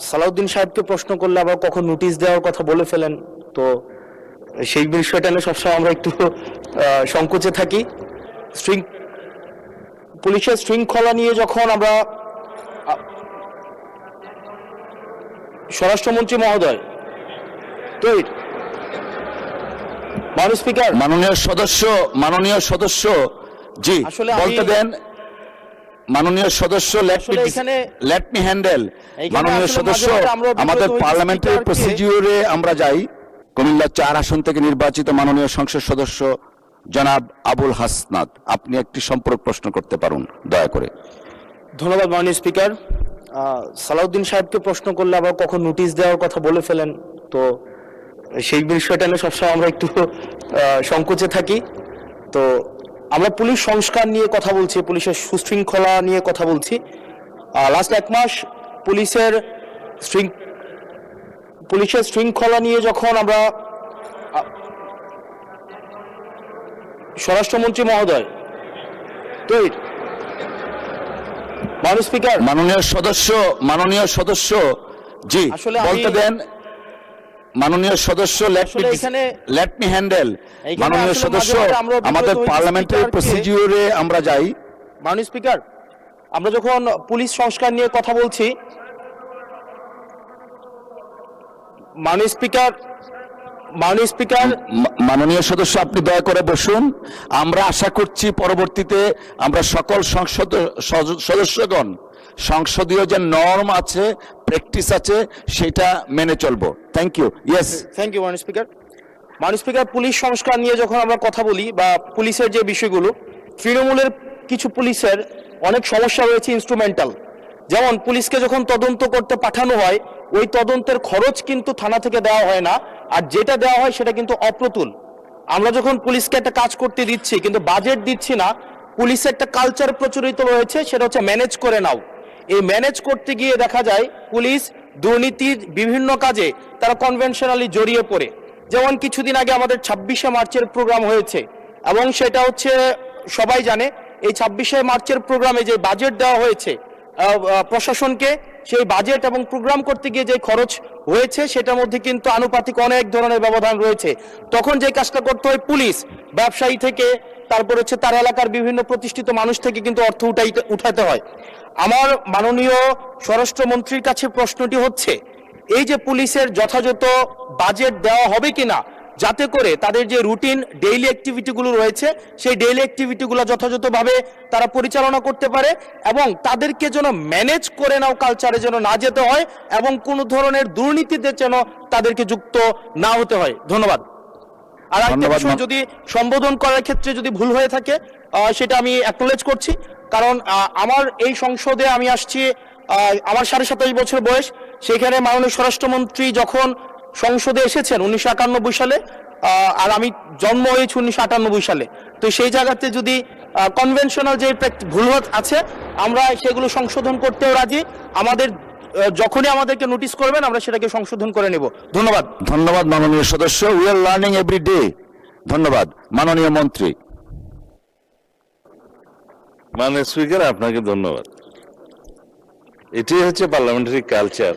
সালাউদ্দিন সাহেবকে প্রশ্ন করলে আবার কখন নোটিশ দেওয়ার কথা বলে ফেলেন, তো সেই বিষয়টা নিয়ে সবসময় আমরা একটু সংকোচে থাকি। পুলিশের শৃঙ্খলা নিয়ে যখন আমরা স্বরাষ্ট্রমন্ত্রী মহোদয়, তো স্পিকার, মাননীয় সদস্য জি আসলে বলতে দেন। মাননীয় সদস্য লেট মি হ্যান্ডেল। মাননীয় সদস্য, আমাদের পার্লামেন্টারি প্রসিডিউরে আমরা যাই। কুমিল্লা 4 আসন থেকে নির্বাচিত মাননীয় সংসদ সদস্য জনাব আবুল হাসনাত, আপনি একটি সম্পর্ক প্রশ্ন করতে পারুন দয়া করে। ধন্যবাদ মাননীয় স্পিকার। সালাউদ্দিন সাহেবকে প্রশ্ন করলে আবার কখন নোটিশ দেওয়ার কথা বলে ফেলেন, তো সেই বিষয়টা নিয়ে সবসময় আমরা একটু সংকোচে থাকি। তো আমরা পুলিশ সংস্কার নিয়ে কথা বলছি, পুলিশের সুশৃঙ্খলা নিয়ে কথা বলছি। লাস্ট 1 মাস পুলিশের শৃঙ্খলা নিয়ে যখন আমরা স্বরাষ্ট্রমন্ত্রী মহোদয়, তো স্পিকার, মাননীয় সদস্য জি আসলে বলতে দেন। মাননীয় সদস্য লেট মি হ্যান্ডেল। মাননীয় সদস্য, আমাদের পার্লামেন্টারি প্রসিডিউরে আমরা যাই। মাননীয় স্পিকার, আমরা যখন পুলিশ সংস্কার নিয়ে কথা বলছি, মাননীয় স্পিকার, মাননীয় সদস্য আপনি দয়া করে বসুন। আমরা আশা করছি পরবর্তীতে আমরা সকল সদস্যগণ সংসদীয় যে নর্ম আছে, প্র্যাকটিস আছে, সেটা মেনে চলবো। Thank you. Yes, thank you মাননীয় স্পিকার। মাননীয় স্পিকার, পুলিশ সংস্কার নিয়ে যখন আমরা কথা বলি বা পুলিশের যে বিষয়গুলো, তৃণমূলের কিছু পুলিশের অনেক সমস্যা রয়েছে ইনস্ট্রুমেন্টাল। যেমন পুলিশকে যখন তদন্ত করতে পাঠানো হয়, ওই তদন্তের খরচ কিন্তু থানা থেকে দেওয়া হয় না, আর যেটা দেওয়া হয় সেটা কিন্তু অপ্রতুল। আমরা যখন পুলিশকে একটা কাজ করতে দিচ্ছি কিন্তু বাজেট দিচ্ছি না, পুলিশের একটা কালচার প্রচলিত রয়েছে, সেটা হচ্ছে ম্যানেজ করে নাও। এই ম্যানেজ করতে গিয়ে দেখা যায় পুলিশ দুর্নীতির বিভিন্ন কাজে তারা কনভেনশনালি জড়িয়ে পড়ে। যেমন কিছুদিন আগে আমাদের 26শে মার্চের প্রোগ্রাম হয়েছে, এবং সেটা হচ্ছে সবাই জানে, এই 26শে মার্চের প্রোগ্রামে যে বাজেট দেওয়া হয়েছে প্রশাসনকে, সেই বাজেট এবং প্রোগ্রাম করতে গিয়ে যে খরচ হয়েছে সেটার মধ্যে কিন্তু আনুপাতিক অনেক ধরনের ব্যবধান রয়েছে। তখন যে কাজটা করতে হয়, পুলিশ ব্যবসায়ী থেকে, তারপর হচ্ছে তার এলাকার বিভিন্ন প্রতিষ্ঠিত মানুষ থেকে কিন্তু অর্থ উঠাতে হয়। আমার মাননীয় স্বরাষ্ট্রমন্ত্রীর কাছে প্রশ্নটি হচ্ছে, এই যে পুলিশের যথাযথ বাজেট দেওয়া হবে কিনা, যাতে করে তাদের যে রুটিন ডেইলি অ্যাক্টিভিটিগুলো রয়েছে সেই ডেইলি অ্যাক্টিভিটিগুলো যথাযথভাবে তারা পরিচালনা করতে পারে, এবং তাদেরকে যেন ম্যানেজ করে নাও কালচারে যেন না যেতে হয়, এবং কোনো ধরনের দুর্নীতিতে যেন তাদেরকে যুক্ত না হতে হয়। ধন্যবাদ। আর একটা বিষয়, যদি সম্বোধন করার ক্ষেত্রে যদি ভুল হয়ে থাকে সেটা আমি অ্যাকনোলেজ করছি, কারণ আমার এই সংসদে আমি আসছি, আমার 27.5 বছর বয়স। সেখানে মাননীয় স্বরাষ্ট্রমন্ত্রী যখন সংসদে এসেছেন 1991 সালে, আর আমি জন্ম হয়েছি 1998 সালে। তো সেই জায়গাতে যদি কনভেনশনাল যে ভুল আছে, আমরা সেগুলো সংশোধন করতেও রাজি। যখনই আমাদেরকে নোটিশ করবেন আমরা সেটাকে সংশোধন করে নেব। ধন্যবাদ। ধন্যবাদ মাননীয় সদস্য। We are learning every day. ধন্যবাদ। মাননীয় মন্ত্রী। মাননীয় স্পিকার, আপনাকে ধন্যবাদ। এটাই হচ্ছে পার্লামেন্টারি কালচার।